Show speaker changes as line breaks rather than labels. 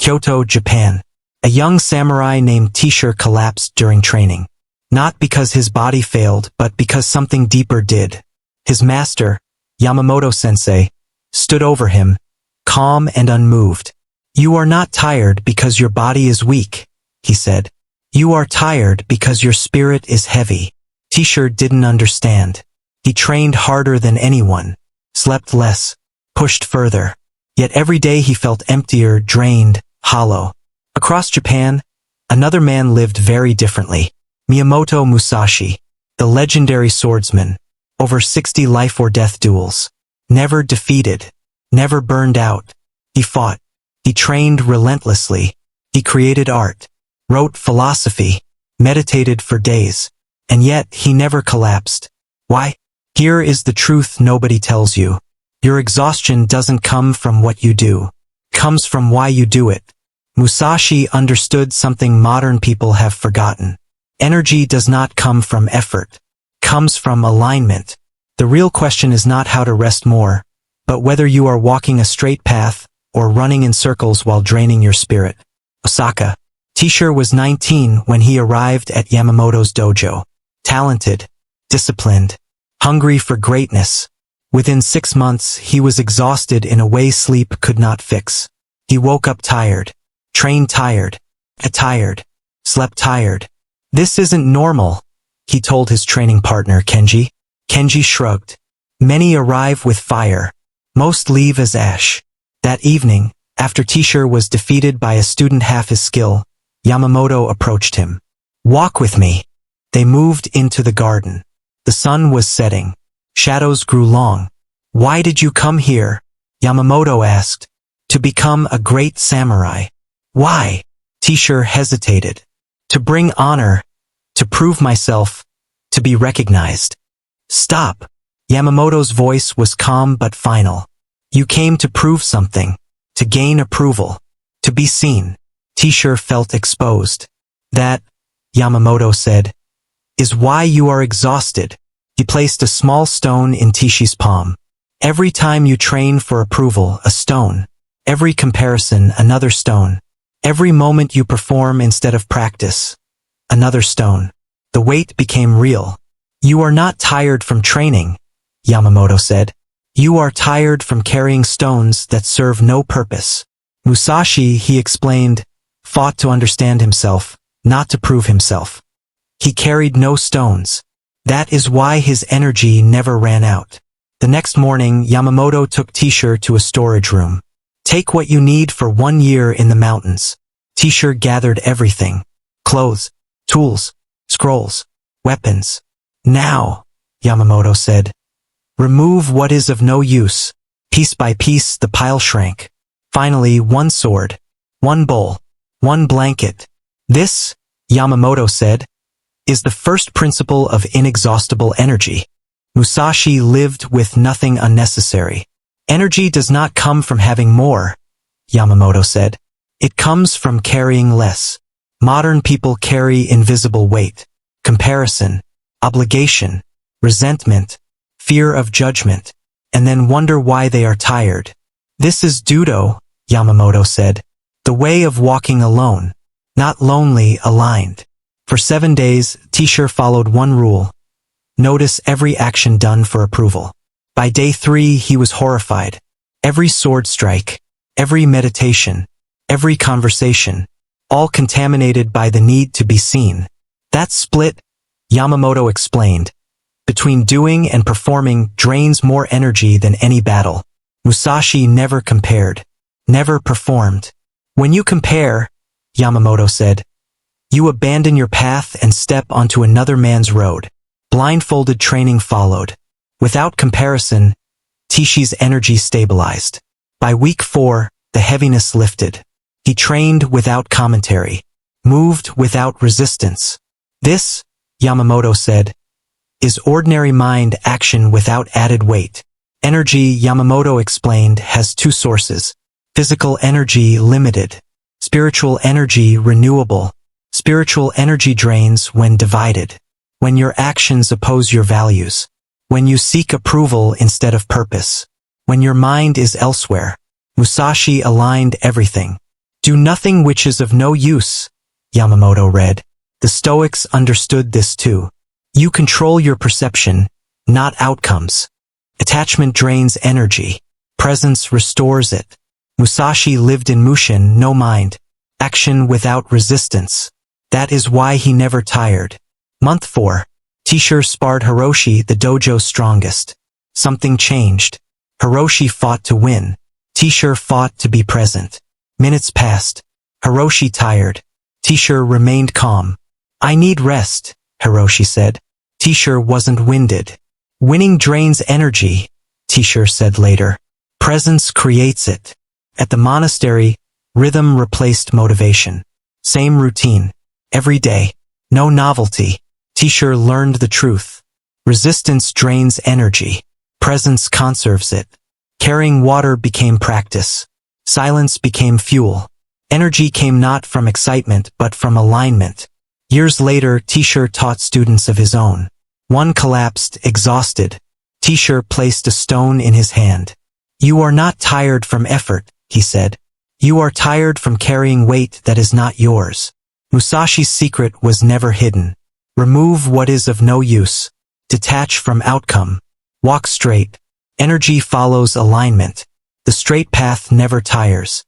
Kyoto, Japan. A young samurai named Teacher collapsed during training. Not because his body failed, but because something deeper did. His master, Yamamoto-sensei, stood over him, calm and unmoved. "You are not tired because your body is weak," he said. "You are tired because your spirit is heavy." Teacher didn't understand. He trained harder than anyone, slept less, pushed further. Yet every day he felt emptier, drained, hollow. Across Japan, another man lived very differently. Miyamoto Musashi, the legendary swordsman, over 60 life-or-death duels. Never defeated, never burned out. He fought. He trained relentlessly. He created art, wrote philosophy, meditated for days. And yet he never collapsed. Why? Here is the truth nobody tells you. Your exhaustion doesn't come from what you do. It comes from why you do it. Musashi understood something modern people have forgotten. Energy does not come from effort. It comes from alignment. The real question is not how to rest more, but whether you are walking a straight path or running in circles while draining your spirit. Osaka. Teacher was 19 when he arrived at Yamamoto's dojo. Talented, disciplined, hungry for greatness. Within 6 months, he was exhausted in a way sleep could not fix. He woke up tired, trained tired, ate tired, slept tired. "This isn't normal," he told his training partner Kenji. Kenji shrugged. "Many arrive with fire. Most leave as ash." That evening, after Teacher was defeated by a student half his skill, Yamamoto approached him. "Walk with me." They moved into the garden. The sun was setting. Shadows grew long. "Why did you come here?" Yamamoto asked. "To become a great samurai." "Why?" Teacher hesitated. "To bring honor, to prove myself, to be recognized." "Stop." Yamamoto's voice was calm but final. "You came to prove something, to gain approval, to be seen." Teacher felt exposed. "That," Yamamoto said, "is why you are exhausted." He placed a small stone in Tishi's palm. "Every time you train for approval, a stone. Every comparison, another stone. Every moment you perform instead of practice, another stone." The weight became real. "You are not tired from training," Yamamoto said. "You are tired from carrying stones that serve no purpose." Musashi, he explained, fought to understand himself, not to prove himself. He carried no stones. That is why his energy never ran out. The next morning, Yamamoto took Teacher to a storage room. "Take what you need for 1 year in the mountains." Teacher gathered everything. Clothes, tools, scrolls, weapons. "Now," Yamamoto said, "remove what is of no use." Piece by piece, the pile shrank. Finally, 1 sword, 1 bowl, 1 blanket. "This," Yamamoto said, "is the first principle of inexhaustible energy." Musashi lived with nothing unnecessary. "Energy does not come from having more," Yamamoto said. "It comes from carrying less." Modern people carry invisible weight: comparison, obligation, resentment, fear of judgment, and then wonder why they are tired. "This is dudo," Yamamoto said, "the way of walking alone, not lonely, aligned." For 7 days, Teacher followed one rule: notice every action done for approval. By day 3, he was horrified. Every sword strike, every meditation, every conversation, all contaminated by the need to be seen. That split, Yamamoto explained, between doing and performing drains more energy than any battle. Musashi never compared, never performed. "When you compare," Yamamoto said, "you abandon your path and step onto another man's road." Blindfolded training followed. Without comparison, Tishi's energy stabilized. By week 4, the heaviness lifted. He trained without commentary, moved without resistance. "This," Yamamoto said, "is ordinary mind action without added weight." Energy, Yamamoto explained, has 2 sources. Physical energy limited. Spiritual energy renewable. Spiritual energy drains when divided. When your actions oppose your values. When you seek approval instead of purpose. When your mind is elsewhere. Musashi aligned everything. Do nothing which is of no use, Yamamoto read. The Stoics understood this too. You control your perception, not outcomes. Attachment drains energy. Presence restores it. Musashi lived in Mushin, no mind. Action without resistance. That is why he never tired. Month 4. Teacher sparred Hiroshi, the dojo's strongest. Something changed. Hiroshi fought to win. Teacher fought to be present. Minutes passed. Hiroshi tired. Teacher remained calm. I need rest, Hiroshi said. Teacher wasn't winded. Winning drains energy, Teacher said later. Presence creates it. At the monastery, rhythm replaced motivation. Same routine. Every day. No novelty. Teacher learned the truth. Resistance drains energy. Presence conserves it. Carrying water became practice. Silence became fuel. Energy came not from excitement but from alignment. Years later, Teacher taught students of his own. One collapsed, exhausted. Teacher placed a stone in his hand. You are not tired from effort, he said. You are tired from carrying weight that is not yours. Musashi's secret was never hidden. Remove what is of no use. Detach from outcome. Walk straight. Energy follows alignment. The straight path never tires.